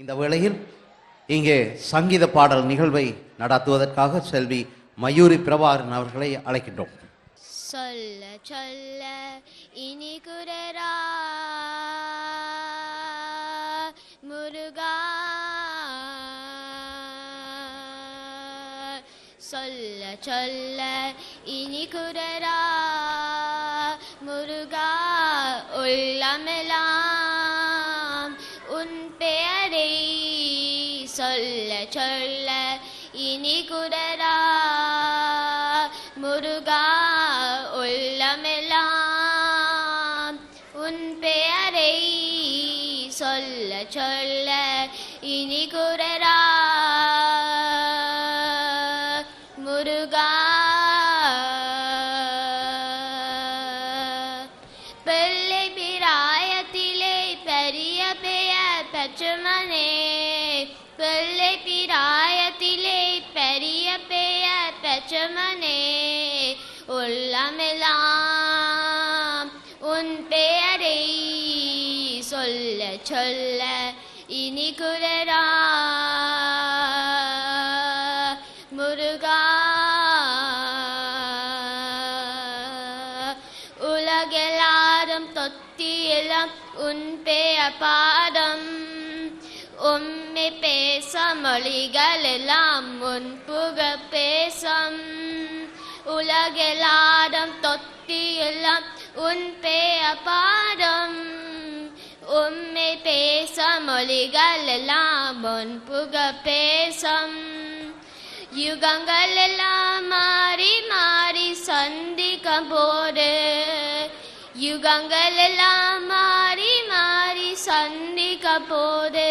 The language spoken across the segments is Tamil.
இந்த வேளையில் இங்கே சங்கீத பாடல் நிகழ்வை நடத்துவதற்காக செல்வி மயூரி பிரபாகரன் அவர்களை அழைக்கின்றோம். சொல்ல சொல்ல இனி குரரா முருகா, சொல்ல சொல்ல இனி குரரா முருகா, உள்ளமெல்லாம் உன் பெயரை சொல்ல சொல்ல இனி குரரா முருகா, உள்ளமெல்லாம் உன் பெயரை சொல்ல சொல்ல இனி குரரா முருகா. பிள்ளை பிராயத்திலே பெரிய பெயர் பெற்றமனே, பிள்ளை பிராயத்திலே பெரிய பெயர் பெற்றமனே, உள்ளமெல்லாம் உன் பெயரை சொல்ல சொல்ல இனி குரரா முருகா. உலகெல்லாரும் தொத்தியிலம் உன் பெயர் பாதம், உம்மை பேச மொழிகள் எல்லாம் உன் புக பேசம். உலகெல்லாரும் தொத்தியிலம் உன் பெயர் பாதம், உம்மை பேச மொழிகள் எல்லாம் உன் புக பேசம். யுகங்கள் எல்லாம் மாறி மாறி சந்திக்கும் போது, யுகங்கள் எல்லாம் மாறி மாறி சந்திக்கும் போது,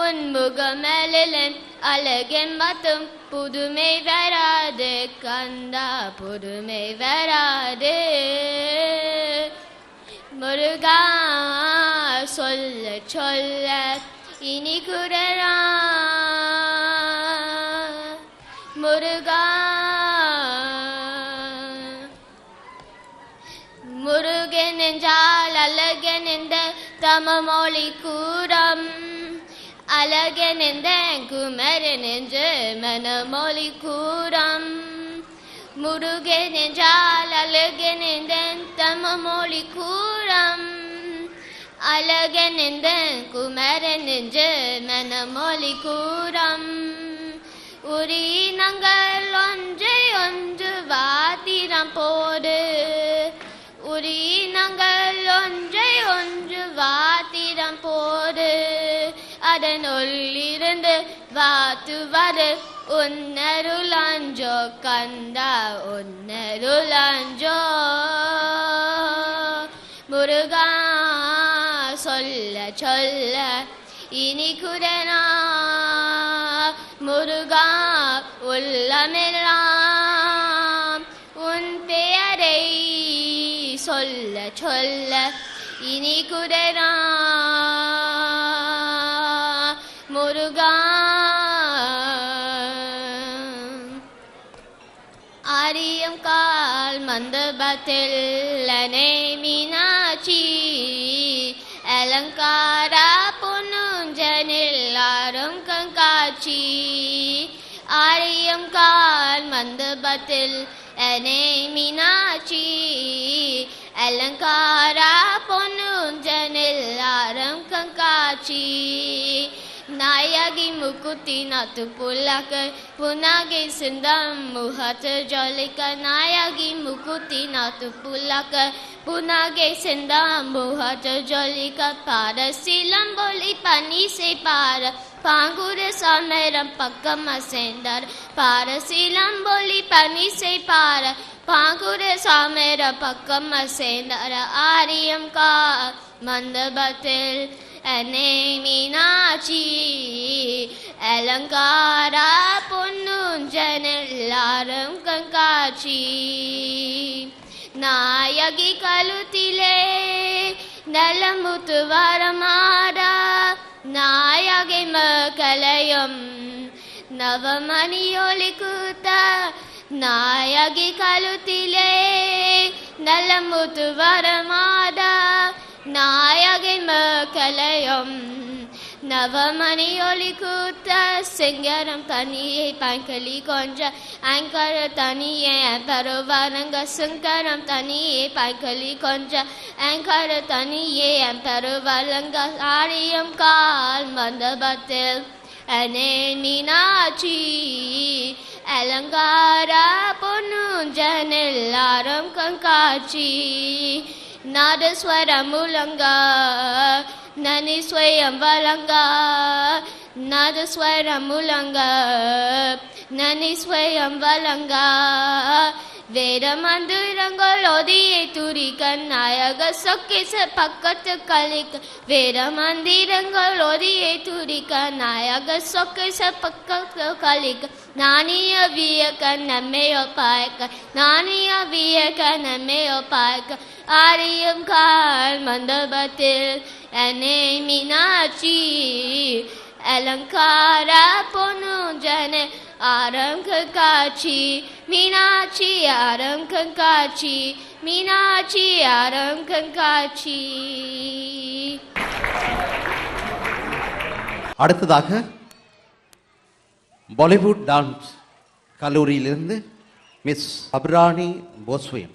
உன் முகமலின் அழகின் மட்டும் புதுமை வராது கந்தா, புதுமை வராது. முருகா, சொல்ல சொல்ல இனி குரரா முருகா. முருகன் என்றால் அழகன் என்ற தமிழ்மொழி கூறம், அழகன் என்ற குமரன் என்று மனமொழி கூறம். முருகன் என்றால் அழகன் என்ற தமிழ்மொழி கூறம், அழகன் என்ற குமரன் என்று மனமொழி கூறம். உரினங்கள் ஒன்றை ஒன்று வாத்திரம் போடு, உரினங்கள் ஒன்றை ஒன்று வாத்திரம் போடு, அதனுள்ளிருந்து வாத்துவது உன்னருளஞ்சோ கந்தா, உன்னருளஞ்சோ. முருகா, சொல்ல சொல்ல இனி குரரா முருகா, உள்ளமெல்லாம் உன் பெயரை சொல்ல சொல்ல இனி குரரா முருகா. ஆரியம் கால் மண்டபத்தில் அன்னை மீனாட்சி, அலங்கார பொன்னுஞ்சனில் ஆறும் கண்காட்சி. ஆரியம் கால் மண்டபத்தில் அன்னை மீனாட்சி, அலங்கார பொன்னுஞ்சனில் ஆறும் கண்காட்சி. நாயகி முக்குத்தி நாத்து புல்லாக்க புனாகை சிந்தம் முகத்து ஜொலிக்க, நாயகி முக்குத்தி நாத்து புல்லாக்க புனாகை சிந்தம் முகத்து ஜொலிக்க. பாட சிலம்பொலி பனிசை பாட பாங்குர சமரம் பக்கம் அசைந்தார், பாட சிலம்பொலி பனிசை பாட பாங்குர சமர பக்கம் அசைந்தார். ஆரியம் கா மண்டபத்தில் அன்னை மீனாட்சி, அலங்கார பொன்னுஞ்சனில் ஆறும் கண்காட்சி. நாயகி கழுத்திலே நலமுத்து வரமாடா, நாயகி மகளையும் நவமணி ஒளி கூத்த, நாயகி கழுத்திலே நலமுத்து வரமாடா, நாயகி மக்களையும் நவமணி ஒளி கூத்த சிங்கரம் தனியே பைங்களி கொஞ்ச அங்கர தனியே பெருவரங்க சிங்கரம் தனியே பைங்களி கொஞ்ச அங்கர தனியே பெருவரங்க ஆரியம் கால் மண்டபத்தில் அனே மீனாட்சி அலங்கார பொன்னுஞ்சனெல்லாரும் கண்காட்சி நாதஸ்வர முழங்கா நனி ஸ்வயம் வலங்கா நாதஸ்வர முழங்கா நனி ஸ்வயம் வலங்கா வேத மந்திரங்கள் ஒதியை துரிக்க நாயக சொக்கிச பக்கத்து கலிக்க வேத மந்திரங்கள் ஒதியை துரிக்க நாயக சொக்கிச பக்கத்து கலிக்க நானிய வியக்க நம்மையோ பாய்க்க நானிய வியக்க நம்மையோ பாய்க்க ஆரியம் கால் மண்டபத்தில் அனே மீனாட்சி அலங்கார பொன்னுஞ்சனே ஆரம் கண்காட்சி மீனாட்சி ஆரம் கண்காட்சி மீனாட்சி ஆரம் கண்காட்சி. அடுத்ததாக பாலிவுட் டான்ஸ் கல்லூரியிலிருந்து மிஸ் அப்ரானி போஸ்வயம்.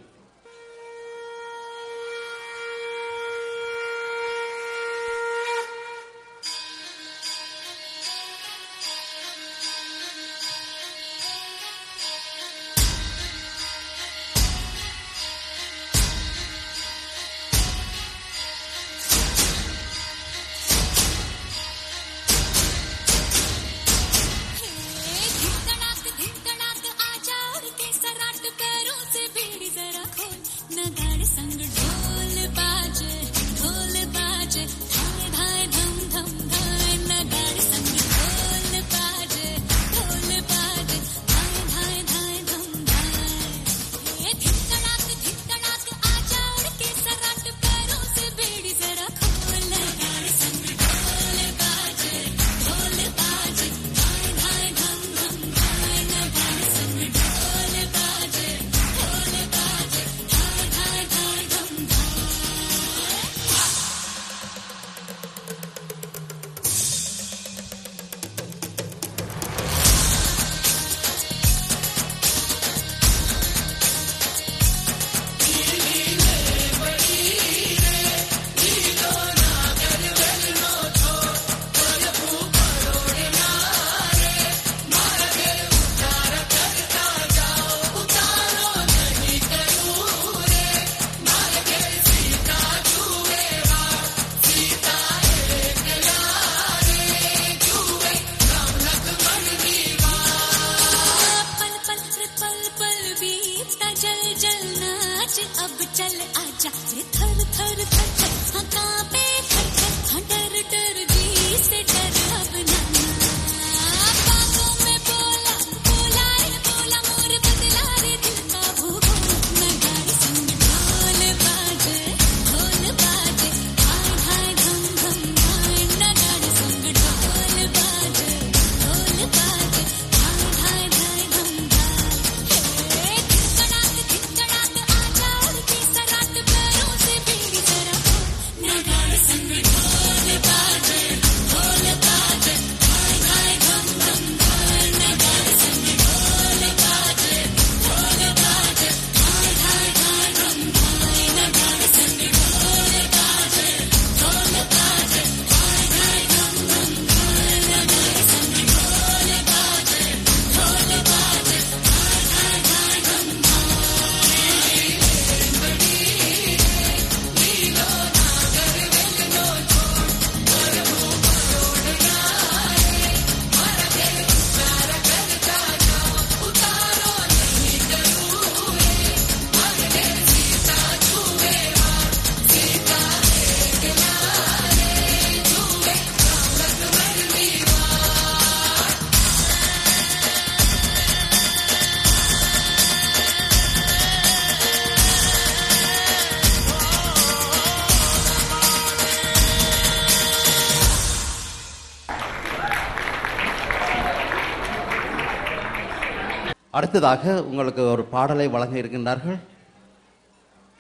அடுத்ததாக உங்களுக்கு ஒரு பாடலை வழங்க இருக்கின்றார்கள்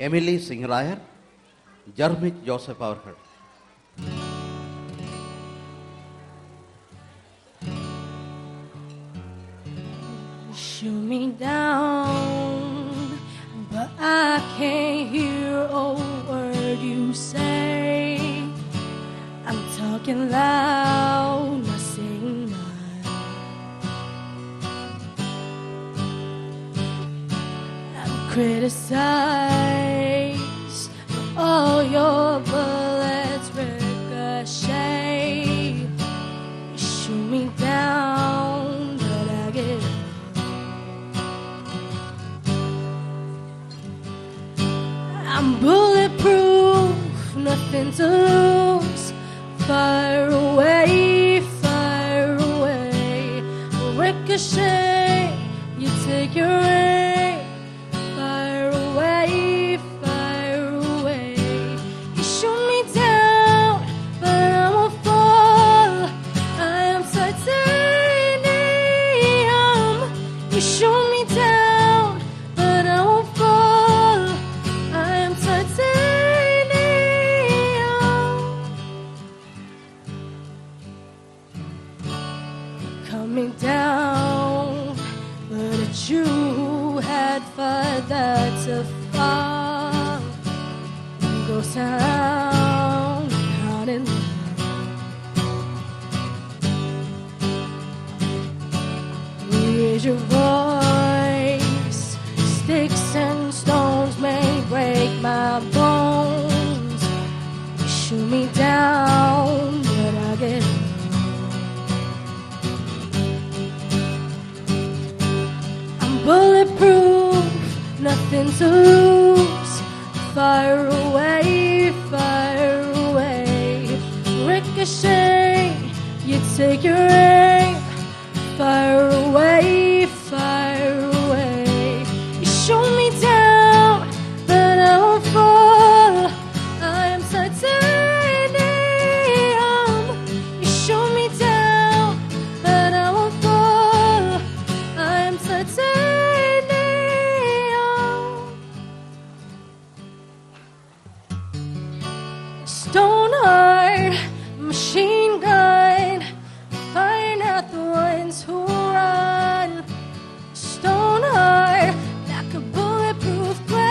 எமிலி சிங்கராயர், ஜர்மிக் ஜோசப் அவர்கள். shoot me down, but I can't hear a word you say. I'm talking loud, not saying much. I'm criticized, but all your bullets ricochet. You shoot me down, but I get up. I'm bulletproof, nothing to lose. Fire away, ricochet, you take your aim. Fire away, you shoot me down, but I won't fall. I am titanium. You shoot me down, but I won't fall. I am titanium. Coming down, but it's you who had further to fall. Go sound out in raise your voice. Sticks and stones may break my bones. You shoot me down, but I get up. Bulletproof, nothing to lose. Fire away, ricochet, you take your aim. Fire away, you shoot me down, but I won't fall. I am titanium. You shoot me down, but I won't fall. I am titanium. Stone heart, machine gun, firing at the ones who run. Stone heart, like a bulletproof glass.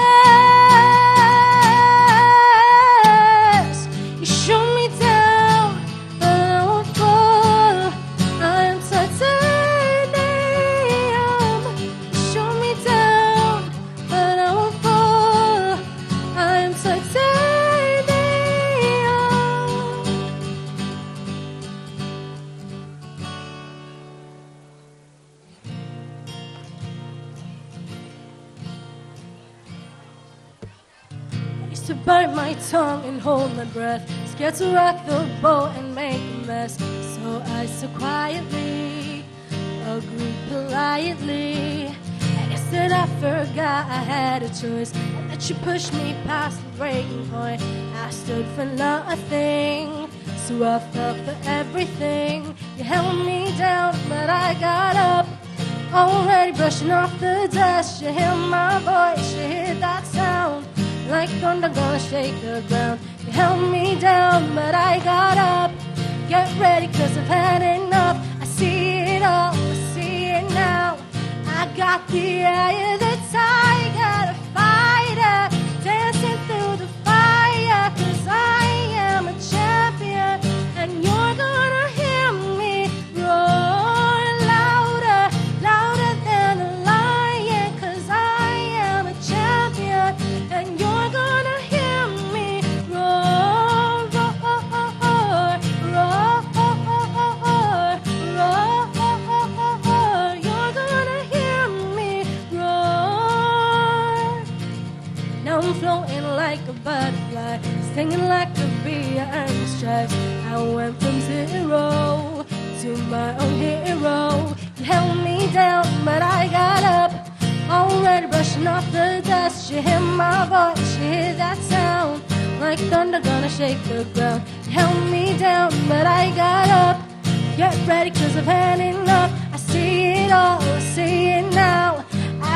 You shoot me down, but I won't fall. I am titanium. You shoot me down, but I won't fall. I am titanium. I used to bite my tongue and hold my breath, scared to rock the boat and make a mess. So I said quietly, agreed politely. And instead I forgot I had a choice, and that you pushed me past the breaking point. I stood for nothing, so I fell for everything. You held me down, but I got up. Already brushing off the dust. You hear my voice, you hear that sound, like thunder gonna shake the ground. You held me down, but I got up. Get ready, 'cause I've had enough. I see it all, I see it now. I got the eye of the tiger, a fighter, dancing through the fire. 'Cause I am a champion, and you're gonna hear me roar louder, louder than a lion. 'Cause I am a champion, and you're gonna hear me roar, roar, roar, roar, roar. You're gonna hear me roar. Now I'm floating like a butterfly, stinging like a bee, I earned stripes. I went from zero to my own hero. You held me down, but I got up. Already brushing off the dust. You hear my voice, you hear that sound, like thunder gonna shake the ground. You held me down, but I got up. Get ready, 'cause I've had enough. I see it all, I see it now.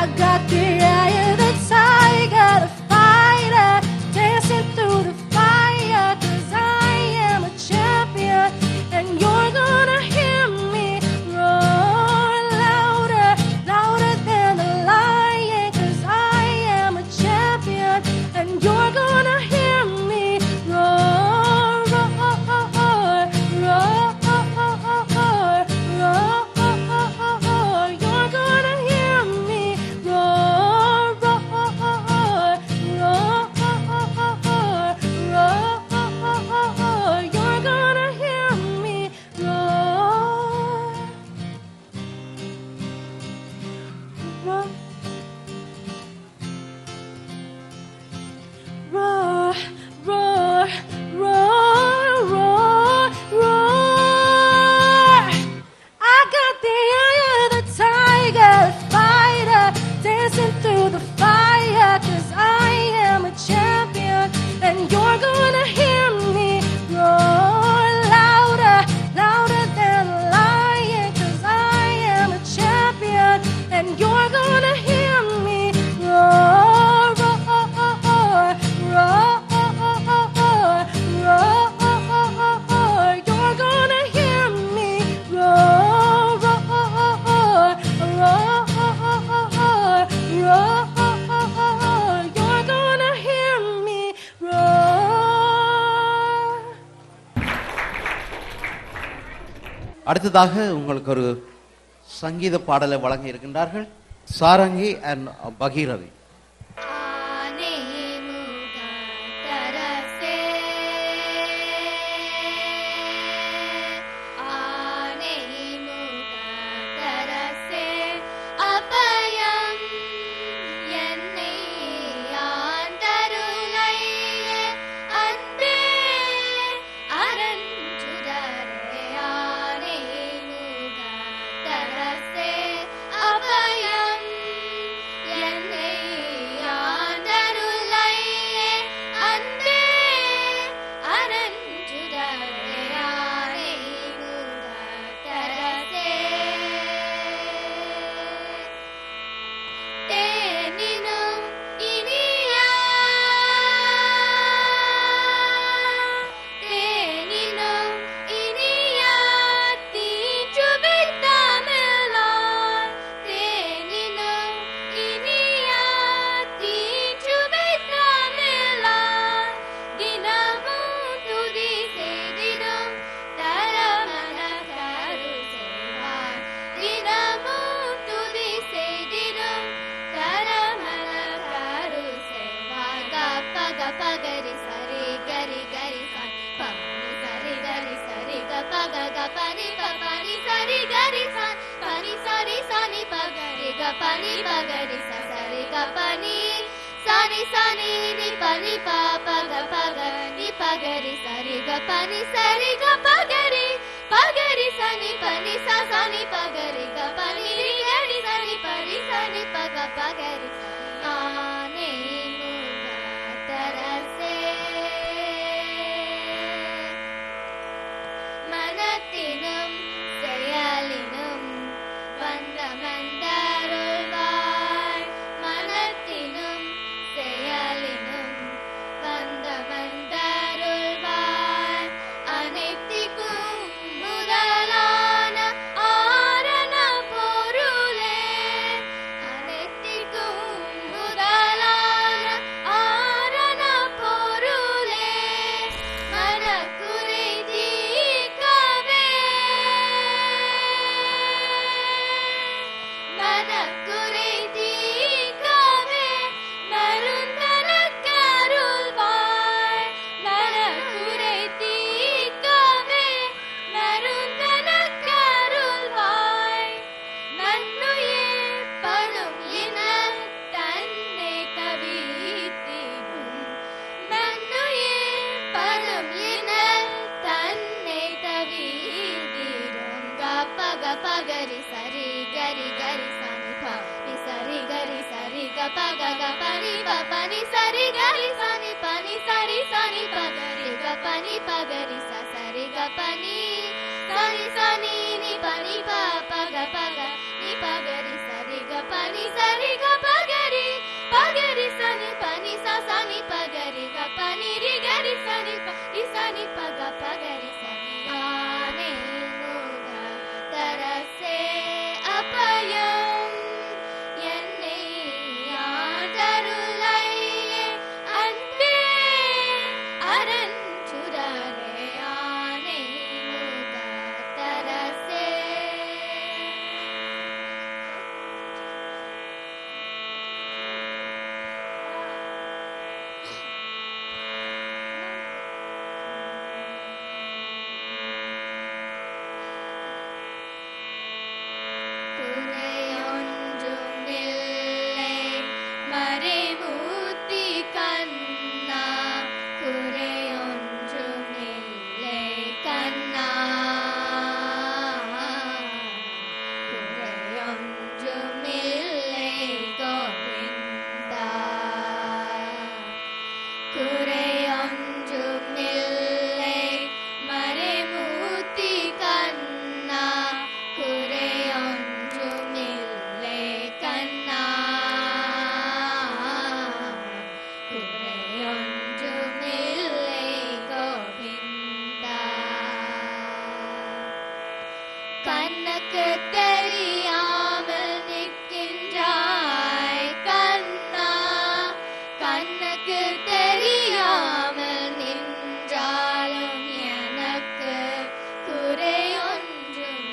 I got the eye of the tiger, the fighter, dancing through the fire. 'Cause I am a champion, and you're gonna hear me roar louder, louder than அடுத்ததாக உங்களுக்கு ஒரு சங்கீத பாடலை வழங்க இருக்கின்றார்கள் சாரங்கி அண்ட் பகீரதி. आने मुगा तरसे आने मुगा तरसे अपयम என்னை ஆண்டருளையே அன்பே அரஞ்சுடரே ஆனே முகா தரசே அபயம் என்னை ஆண்டருளையே அன்பே அரஞ்சுடரே ஆனே முகா தரசே தேனினும் இனிய தேனினும் இனிய தீச்சுவைத்தமிழாய் தேனினும் இனிய தீச்சுவைத்தமிழாய் தினமும் துதி செய்திடும் தரமன கரு செய்வாய் தினமும் துதி செய்திடும் தரமன கரு செய்வாய் கப்ப கரி சரி கரி கரி பனி சரி கரி சரி கப்ப பனி பனி சரி கரி பனி சரி சனி பகரி பனி பகரி சரி பனி சனி சனி நி பனி பக நி பகரி சரி பனி சரி பகரி பகரி சனி பனி சனி பகரி பனி ரி சனி பரி சனி பக பகரி ஆனே முகா தரசே மனத்தினும் செயலினும் வந்தமந்தருள்வாய் மனத்தினும் செயலினும் வந்தமந்தருள்வாய் அனைத்திற்கும் முதலான ஆரண பொருளே அனைத்திற்கும் முதலான ஆரண பொருளே மனக்குறை தீர்க்கவே மனக்குறை தீர்க்கவே மருந்தனக்கருள்வாய் மனக்குறை தீர்க்கவே மருந்தனக்கருள்வாய் நன்னுயிர் படும் இன தன்னை தவித்திடும் நன்னுயிர் படும் இன தன்னை தவித்திடும் பகரி சரி கரி கரி சனி பனி சரி கரி சரி பனி பனி சரி கரி சனி பனி சரி சனி பகரி பனி பகரி சரி பனி சனி சனி நி பனி பக நி பகரி சரி பனி சரி பகரி பகரி சனி பனி சனி பகரி பனி ரி கரி சனி பக பகரி சனி ஆனே முகா தரசே அபயம் என்னை ஆண்டருளையே அன்பே அரஞ்சுடரே ஆனே முகா தரசே குறையொன்றுமில்லை மறைமூர்த்தி கண்ணா குறையொன்றுமில்லை கண்ணா குறையொன்றுமில்லை கோவிந்தா குறையொன்றுமில்லை மறைமூர்த்தி கண்ணா குறையொன்றுமில்லை கண்ணா குறையொன்றுமில்லை கோவிந்தா கண்ணுக்கு தெரியாமல் நிற்கின்றாய் கண்ணா கண்ணுக்கு தெரியாமல் நின்றாலும் எனக்கு குறை ஒன்றும்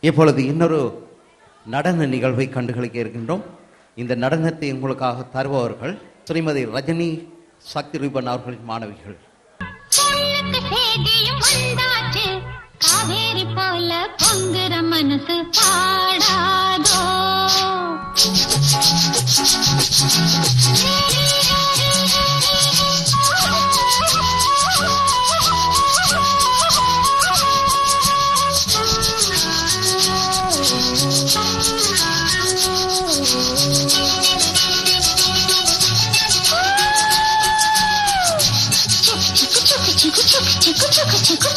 இப்பொழுது இன்னொரு நடன நிகழ்வை கண்டுகளிக்க இருக்கின்றோம். இந்த நடனத்தை உங்களுக்காக தருபவர்கள் ஸ்ரீமதி ரஜினி சக்தி ரூபன் அவர்களின் மாணவிகள். காவேரி போல பொங்குற மனசு பாடாதோ சிக்கு சிக்கு சிக்கு சிக்கு சிக்கு சிக்கு